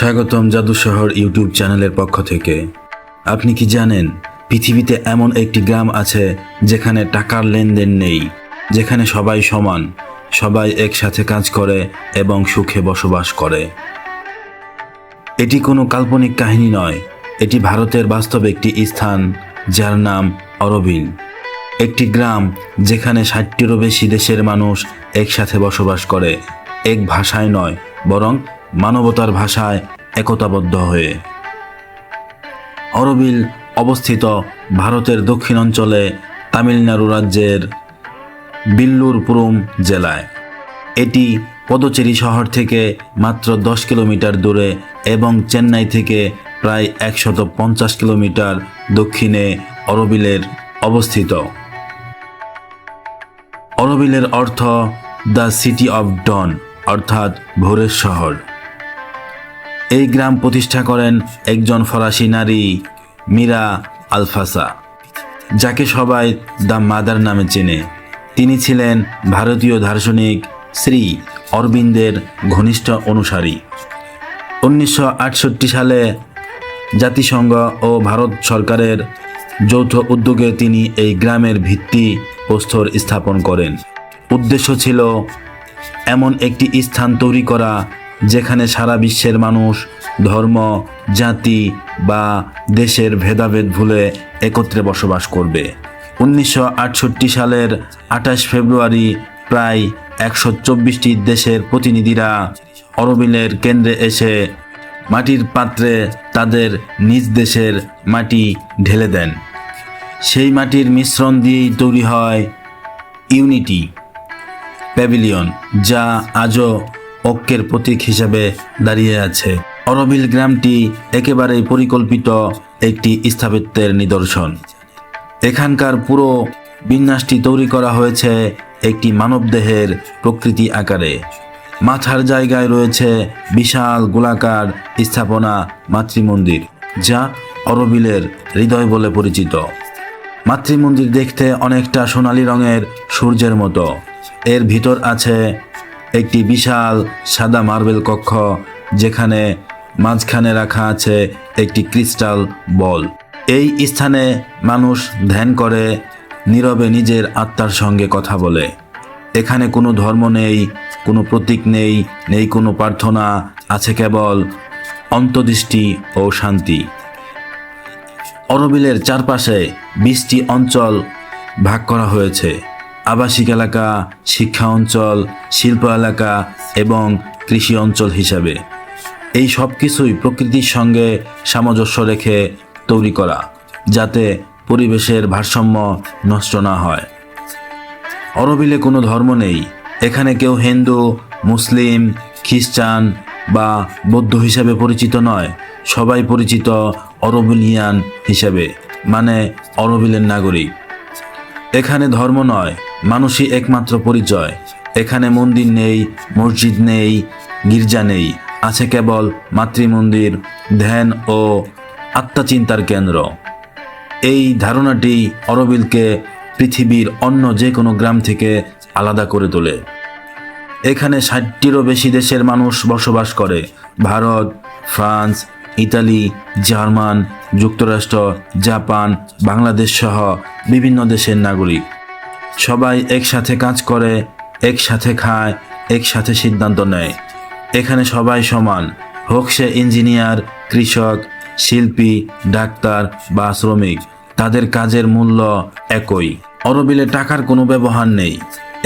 স্বাগতম জাদু শহর ইউটিউব চ্যানেলের পক্ষ থেকে। আপনি কি জানেন পৃথিবীতে এমন একটি গ্রাম আছে যেখানে টাকার লেনদেন নেই, যেখানে সবাই সমান, সবাই একসাথে কাজ করে এবং সুখে বসবাস করে। এটি কোনো কাল্পনিক কাহিনী নয়, এটি ভারতের বাস্তব একটি স্থান যার নাম অরোভিল। একটি গ্রাম যেখানে 60টিরও বেশি দেশের মানুষ একসাথে বসবাস করে, এক ভাষায় নয় বরং মানবতার ভাষায় একতাবদ্ধ হয়ে। অরোভিল অবস্থিত ভারতের দক্ষিণাঞ্চলে তামিলনাড়ু রাজ্যের বিল্লুরপুরম জেলায়। এটি পদুচেরি শহর থেকে মাত্র 10 কিলোমিটার দূরে এবং চেন্নাই থেকে প্রায় 150 কিলোমিটার দক্ষিণে অরোভিলের অবস্থিত। অরোভিলের অর্থ দ্য সিটি অফ ডন, অর্থাৎ ভোরের শহর। এই গ্রাম প্রতিষ্ঠা করেন একজন ফরাসি নারী, মীরা আলফাসা, যাকে সবাই দ্য মাদার নামে চেনে। তিনি ছিলেন ভারতীয় দার্শনিক শ্রী অরবিন্দের ঘনিষ্ঠ অনুসারী। 1968 সালে জাতিসংঘ ও ভারত সরকারের যৌথ উদ্যোগে তিনি এই গ্রামের ভিত্তি প্রস্তর স্থাপন করেন। উদ্দেশ্য ছিল এমন একটি স্থান তৈরি করা যেখানে সারা বিশ্বের মানুষ ধর্ম, জাতি বা দেশের ভেদাভেদ ভুলে একত্রে বসবাস করবে। 1968 সালের 28 ফেব্রুয়ারি প্রায় 124টি দেশের প্রতিনিধিরা অরোভিলের কেন্দ্রে এসে মাটির পাত্রে তাদের নিজ দেশের মাটি ঢেলে দেন। সেই মাটির মিশ্রণ দিয়েই তৈরি হয় ইউনিটি প্যাভিলিয়ন, যা আজও ঐক্যের প্রতীক হিসেবে দাঁড়িয়ে আছে। অরোভিল গ্রামটি একেবারেই পরিকল্পিত একটি স্থাপত্যের নিদর্শন। এখানকার পুরো বিন্যাসটি তৈরি করা হয়েছে একটি মানবদেহের প্রকৃতি আকারে। মাথার জায়গায় রয়েছে বিশাল গোলাকার স্থাপনা মাতৃমন্দির, যা অরোভিলের হৃদয় বলে পরিচিত। মাতৃমন্দির দেখতে অনেকটা সোনালী রঙের সূর্যের মতো। এর ভিতর আছে একটি বিশাল সাদা মার্বেল কক্ষ, যেখানে মাঝখানে রাখা আছে একটি ক্রিস্টাল বল। এই স্থানে মানুষ ধ্যান করে, নীরবে নিজের আত্মার সঙ্গে কথা বলে। এখানে কোনো ধর্ম নেই, কোনো প্রতীক নেই, নেই কোনো প্রার্থনা, আছে কেবল অন্তর্দৃষ্টি ও শান্তি। অরোভিলের চারপাশে 20টি অঞ্চল ভাগ করা হয়েছে: আবাসিক এলাকা, শিক্ষা অঞ্চল, শিল্প এলাকা এবং কৃষি অঞ্চল হিসাবে। এই সব কিছুই প্রকৃতির সঙ্গে সামঞ্জস্য রেখে তৈরি করা, যাতে পরিবেশের ভারসাম্য নষ্ট না হয়। অরোভিলে কোনো ধর্ম নেই। এখানে কেউ হিন্দু, মুসলিম, খ্রিস্টান বা বৌদ্ধ হিসেবে পরিচিত নয়। সবাই পরিচিত অরোভিলিয়ান হিসেবে, মানে অরোভিলের নাগরিক। এখানে ধর্ম নয়, মানুষই একমাত্র পরিচয়। এখানে মন্দির নেই, মসজিদ নেই, গির্জা নেই, আছে কেবল মাতৃমন্দির, ধ্যান ও আত্মচিন্তার কেন্দ্র। এই ধারণাটি অরোভিলকে পৃথিবীর অন্য যে কোনো গ্রাম থেকে আলাদা করে তোলে। এখানে 60টিরও বেশি দেশের মানুষ বসবাস করে: ভারত, ফ্রান্স, ইতালি, জার্মান, যুক্তরাষ্ট্র, জাপান, বাংলাদেশ সহ বিভিন্ন দেশের নাগরিক। সবাই একসাথে কাজ করে, একসাথে খায়, একসাথে সিদ্ধান্ত নেয়। এখানে সবাই সমান, হোক সে ইঞ্জিনিয়ার, কৃষক, শিল্পী, ডাক্তার বা শ্রমিক, তাদের কাজের মূল্য একই। অরোভিলে টাকার কোনো ব্যবহার নেই।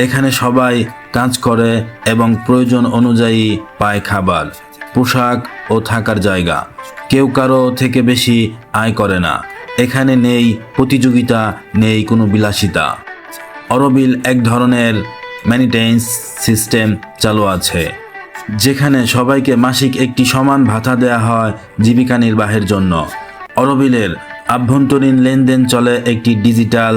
এখানে সবাই কাজ করে এবং প্রয়োজন অনুযায়ী পায় খাবার, পোশাক ও থাকার জায়গা। কেউ কারো থেকে বেশি আয় করে না। এখানে নেই প্রতিযোগিতা, নেই কোনো বিলাসিতা। অরোভিল এক ধরনের মেইনটেন্স সিস্টেম চালু আছে, যেখানে সবাইকে মাসিক একটি সমান ভাতা দেয়া হয় জীবিকা নির্বাহের জন্য। অরোভিলের আভ্যন্তরীণ লেনদেন চলে একটি ডিজিটাল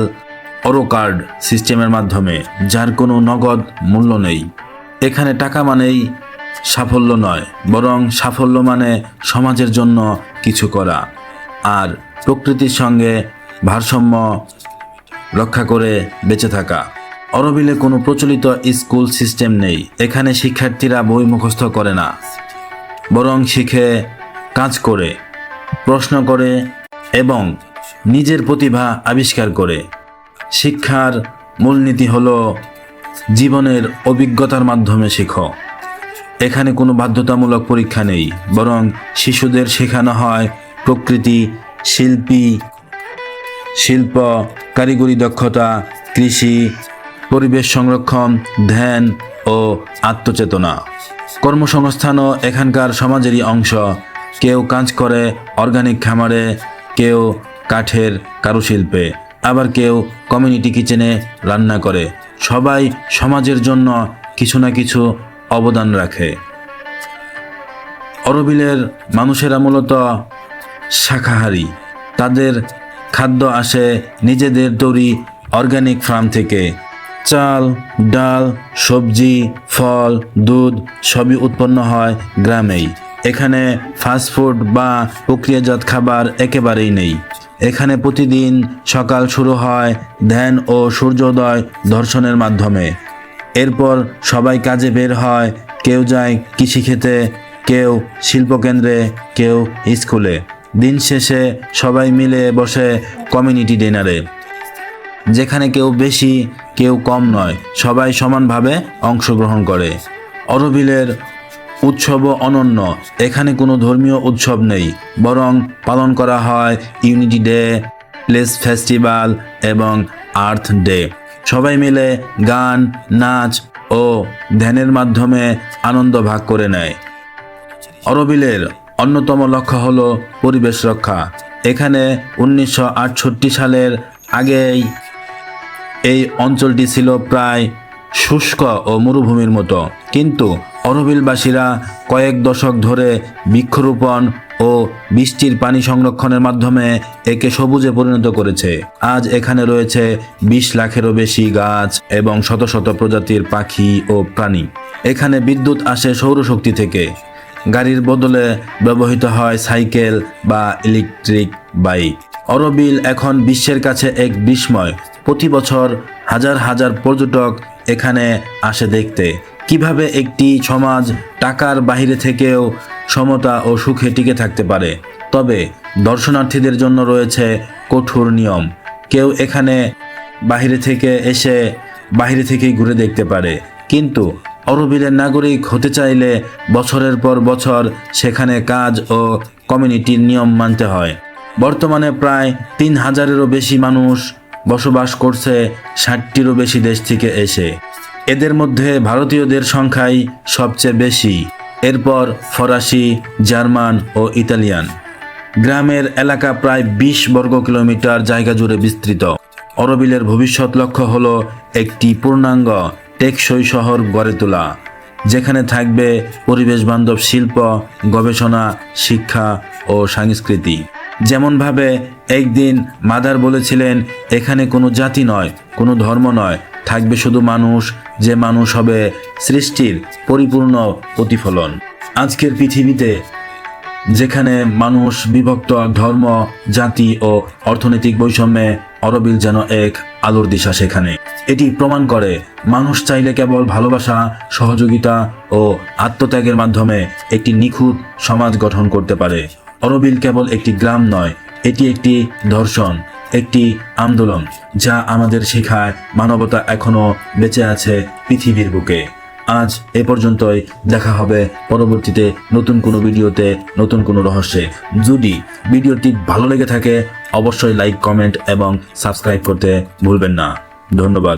অরো কার্ড সিস্টেমের মাধ্যমে, যার কোনো নগদ মূল্য নেই। এখানে টাকা মানেই সাফল্য নয়, বরং সাফল্য মানে সমাজের জন্য কিছু করা আর প্রকৃতির সঙ্গে ভারসাম্য রক্ষা করে বেঁচে থাকা। অরোভিলে কোনো প্রচলিত স্কুল সিস্টেম নেই। এখানে শিক্ষার্থীরা বই মুখস্থ করে না। বরং শিখে, কাজ করে, প্রশ্ন করে এবং নিজের প্রতিভা আবিষ্কার করে। শিক্ষার মূলনীতি হলো জীবনের অভিজ্ঞতার মাধ্যমে শেখো। এখানে কোনো বাধ্যতামূলক পরীক্ষা নেই, বরং শিশুদের শেখানো হয় প্রকৃতি, শিল্প, কারিগরি দক্ষতা, কৃষি, পরিবেশ সংরক্ষণ, ধ্যান ও আত্মচেতনা। কর্মসংস্থানও এখানকার সমাজেরই অংশ। কেউ কাজ করে অর্গানিক খামারে, কেউ কাঠের কারুশিল্পে, আবার কেউ কমিউনিটি কিচেনে রান্না করে। সবাই সমাজের জন্য কিছু না কিছু অবদান রাখে। অরোভিলের মানুষেরা মূলত শাকাহারী। তাদের খাদ্য আসে নিজেদের তৈরি অর্গানিক ফার্ম থেকে। চাল, ডাল, সবজি, ফল, দুধ সবই উৎপন্ন হয় গ্রামেই। এখানে ফাস্টফুড বা প্রক্রিয়াজাত খাবার একেবারেই নেই। এখানে প্রতিদিন সকাল শুরু হয় ধ্যান ও সূর্যোদয় দর্শনের মাধ্যমে। এরপর সবাই কাজে বের হয়, কেউ যায় কৃষিক্ষেতে, কেউ শিল্পকেন্দ্রে, কেউ স্কুলে। দিন শেষে সবাই মিলে বসে কমিউনিটি ডিনারে, যেখানে কেউ বেশি কেউ কম নয়, সবাই সমানভাবে অংশগ্রহণ করে। অরোভিলের উৎসবও অনন্য। এখানে কোনো ধর্মীয় উৎসব নেই, বরং পালন করা হয় ইউনিটি ডে, প্লেস ফেস্টিভ্যাল এবং আর্থ ডে। সবাই মিলে গান, নাচ ও ধ্যানের মাধ্যমে আনন্দ ভাগ করে নেয়। অরোভিলের অন্যতম লক্ষ্য হলো পরিবেশ রক্ষা। এখানে 1968 সালের আগেই এই অঞ্চলটি ছিল প্রায় শুষ্ক ও মরুভূমির মতো, কিন্তু অরোভিলবাসীরা কয়েক দশক ধরে বৃক্ষরোপণ ও বৃষ্টির পানি সংরক্ষণের মাধ্যমে একে সবুজে পরিণত করেছে। আজ এখানে রয়েছে 20 লাখেরও বেশি গাছ এবং শত শত প্রজাতির পাখি ও প্রাণী। এখানে বিদ্যুৎ আসে সৌরশক্তি থেকে। গাড়ির বদলে ব্যবহৃত হয় সাইকেল বা ইলেকট্রিক বাইক। অরোভিল এখন বিশ্বের কাছে এক বিস্ময়। প্রতি বছর হাজার হাজার পর্যটক এখানে আসে দেখতে কিভাবে একটি সমাজ টাকার বাইরে থেকেও সমতা ও সুখে টিকে থাকতে পারে। তবে দর্শনার্থীদের জন্য রয়েছে কঠোর নিয়ম। কেউ এখানে বাইরে থেকেই ঘুরে দেখতে পারে, কিন্তু অরোভিলের নাগরিক হতে চাইলে বছরের পর বছর সেখানে কাজ ও কমিউনিটির নিয়ম মানতে হয়। বর্তমানে প্রায় 3000-এরও বেশি মানুষ বসবাস করছে 60টিরও বেশি দেশ থেকে এসে। এদের মধ্যে ভারতীয়দের সংখ্যাই সবচেয়ে বেশি, এরপর ফরাসি, জার্মান ও ইতালিয়ান। গ্রামের এলাকা প্রায় 20 বর্গ কিলোমিটার জায়গা জুড়ে বিস্তৃত। অরোভিলের ভবিষ্যৎ লক্ষ্য হলো একটি পূর্ণাঙ্গ টেকসই শহর গড়ে তোলা, যেখানে থাকবে পরিবেশ বান্ধব শিল্প, গবেষণা, শিক্ষা ও সংস্কৃতি। যেমনভাবে একদিন মাদার বলেছিলেন, এখানে কোনো জাতি নয়, কোনো ধর্ম নয়, থাকবে শুধু মানুষ, যে মানুষ হবে সৃষ্টির পরিপূর্ণ প্রতিফলন। আজকের পৃথিবীতে যেখানে মানুষ বিভক্ত, ধর্ম, জাতি ও অর্থনৈতিক বৈষম্যে, অরোভিল যেন এক আলোর দিশা। সেখানে এটি প্রমাণ করে মানুষ চাইলে কেবল ভালোবাসা, সহযোগিতা ও আত্মত্যাগের মাধ্যমে একটি নিখুঁত সমাজ গঠন করতে পারে। অরোভিল কেবল একটি গ্রাম নয়, এটি একটি দর্শন, একটি আন্দোলন, যা আমাদের শেখায় মানবতা এখনো বেঁচে আছে পৃথিবীর বুকে। আজ এ পর্যন্তই। দেখা হবে পরবর্তীতে নতুন কোনো ভিডিওতে, নতুন কোনো রহস্যে। যদি ভিডিওটি ভালো লেগে থাকে অবশ্যই লাইক, কমেন্ট এবং সাবস্ক্রাইব করতে ভুলবেন না। ধন্যবাদ।